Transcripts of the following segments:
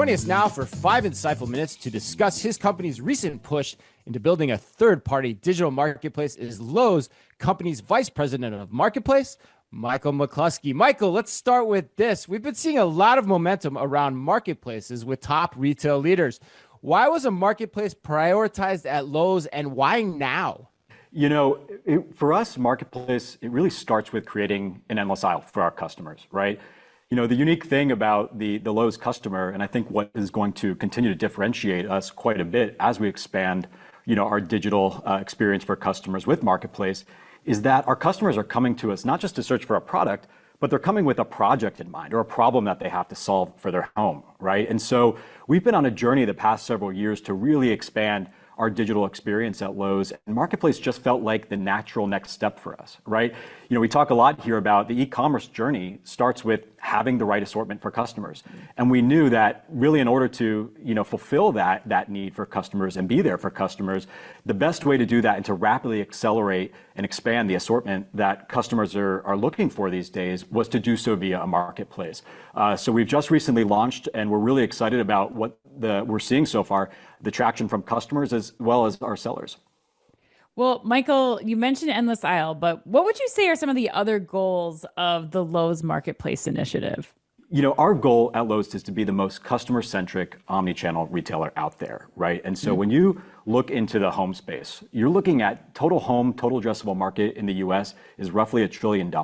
Joining us now for 5 insightful minutes to discuss his company's recent push into building a third-party digital marketplace is Lowe's company's Vice President of Marketplace, Michael McCluskey. Michael, let's start with this. We've been seeing a lot of momentum around marketplaces with top retail leaders. Why was a marketplace prioritized at Lowe's, and why now? You know, for us, marketplace, it really starts with creating an endless aisle for our customers, right? You know, the unique thing about the Lowe's customer, and I think what is going to continue to differentiate us quite a bit as we expand, you know, our digital experience for customers with marketplace, is that our customers are coming to us not just to search for a product, but they're coming with a project in mind or a problem that they have to solve for their home, right? And so we've been on a journey the past several years to really expand our digital experience at Lowe's, and marketplace just felt like the natural next step for us, right? You know, we talk a lot here about the e-commerce journey starts with having the right assortment for customers. And we knew that really in order to, you know, fulfill that need for customers and be there for customers, the best way to do that and to rapidly accelerate and expand the assortment that customers are looking for these days was to do so via a marketplace. So we've just recently launched, and we're really excited about what we're seeing so far, the traction from customers as well as our sellers. Well, Michael, you mentioned endless aisle, but what would you say are some of the other goals of the Lowe's Marketplace initiative? You know, our goal at Lowe's is to be the most customer-centric omni-channel retailer out there, right? And so when you look into the home space, you're looking at total addressable market in the US is roughly $1 trillion,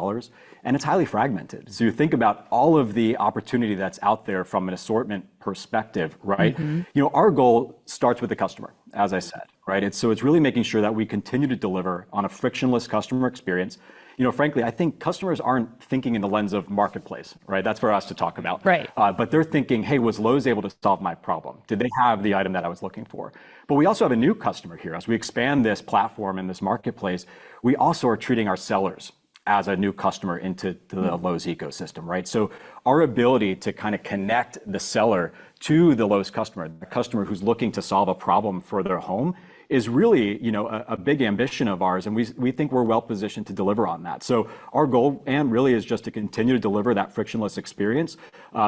and it's highly fragmented. So you think about all of the opportunity that's out there from an assortment perspective, right? You know, our goal starts with the customer, as I said, right? It's really making sure that we continue to deliver on a frictionless customer experience. You know, frankly, I think customers aren't thinking in the lens of marketplace, right? That's for us to talk about. Right. But they're thinking, hey, was Lowe's able to solve my problem? Did they have the item that I was looking for? But we also have a new customer here. As we expand this platform and this marketplace, we also are treating our sellers as a new customer into the Lowe's ecosystem, right? So our ability to kind of connect the seller to the Lowe's customer, the customer who's looking to solve a problem for their home, is really, you know, a big ambition of ours, and we think we're well positioned to deliver on that. So our goal, and really, is just to continue to deliver that frictionless experience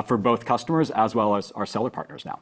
for both customers as well as our seller partners now.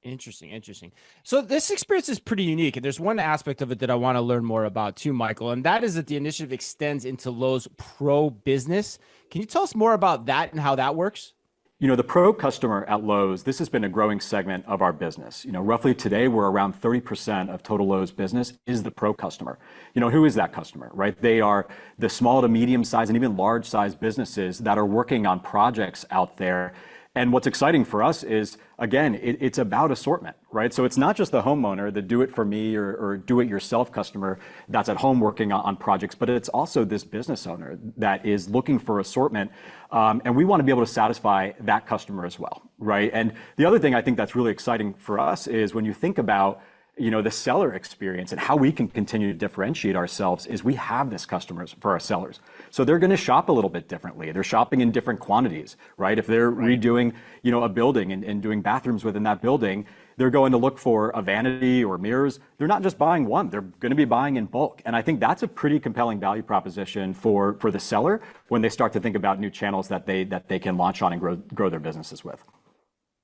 Interesting. So this experience is pretty unique, and there's one aspect of it that I want to learn more about too, Michael, and that is that the initiative extends into Lowe's Pro business. Can you tell us more about that and how that works? You know, the pro customer at Lowe's, this has been a growing segment of our business. You know, roughly today, we're around 30% of total Lowe's business is the pro customer. You know, who is that customer, right? They are the small to medium size and even large size businesses that are working on projects out there. And what's exciting for us is, again, it's about assortment, right? So it's not just the homeowner, the do-it-for-me or do-it-yourself customer that's at home working on projects, but it's also this business owner that is looking for assortment. And we want to be able to satisfy that customer as well, right? And the other thing I think that's really exciting for us is when you think about, you know, the seller experience and how we can continue to differentiate ourselves is we have this customers for our sellers. So they're going to shop a little bit differently. They're shopping in different quantities, right? If they're redoing, you know, a building and doing bathrooms within that building, they're going to look for a vanity or mirrors. They're not just buying one, they're going to be buying in bulk. And I think that's a pretty compelling value proposition for the seller when they start to think about new channels that they can launch on and grow their businesses with.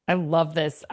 I love this.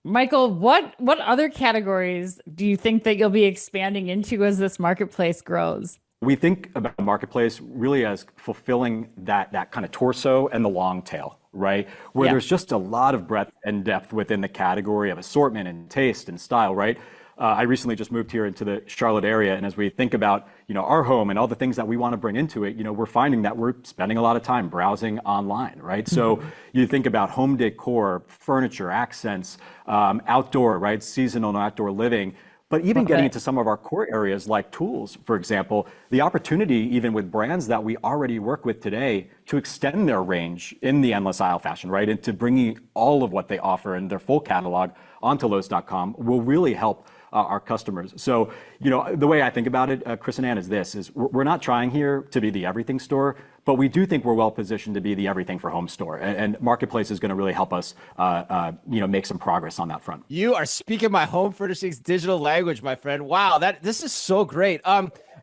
Michael, what other categories do you think that you'll be expanding into as this marketplace grows? We think about marketplace really as fulfilling that kind of torso and the long tail, right? Where there's just a lot of breadth and depth within the category of assortment and taste and style, right? I recently just moved here into the Charlotte area, and as we think about, you know, our home and all the things that we want to bring into it, you know, we're finding that we're spending a lot of time browsing online, right? So you think about home decor, furniture, accents, outdoor, right? Seasonal and outdoor living. But even getting into some of our core areas like tools, for example, the opportunity even with brands that we already work with today to extend their range in the endless aisle fashion, right? And to bringing all of what they offer in their full catalog onto Lowes.com will really help our customers. So, you know, the way I think about it, Chris and Ann, is we're not trying here to be the everything store, but we do think we're well positioned to be the everything for home store. And Marketplace is going to really help us, you know, make some progress on that front. You are speaking my home furnishings digital language, my friend. Wow, this is so great.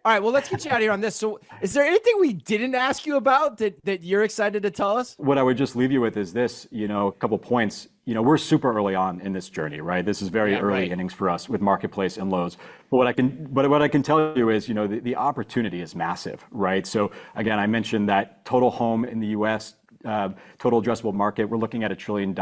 All right, well, let's get you out of here on this. So is there anything we didn't ask you about that you're excited to tell us? What I would just leave you with is this, a couple points. We're super early on in this journey, right? This is very early innings for us with Marketplace and Lowe's. But what I can tell you is, the opportunity is massive, right? So again, I mentioned that total home in the U.S., total addressable market, we're looking at $1 trillion.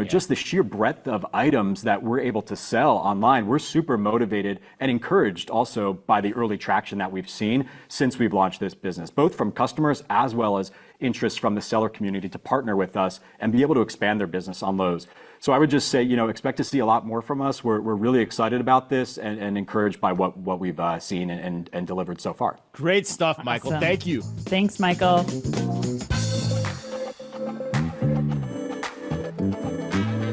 Just the sheer breadth of items that we're able to sell online, we're super motivated and encouraged also by the early traction that we've seen since we've launched this business, both from customers as well as interest from the seller community to partner with us and be able to expand their business on Lowe's. So I would just say, expect to see a lot more from us. We're really excited about this and encouraged by what we've seen and delivered so far. Great stuff, Michael. Awesome. Thank you. Thanks, Michael.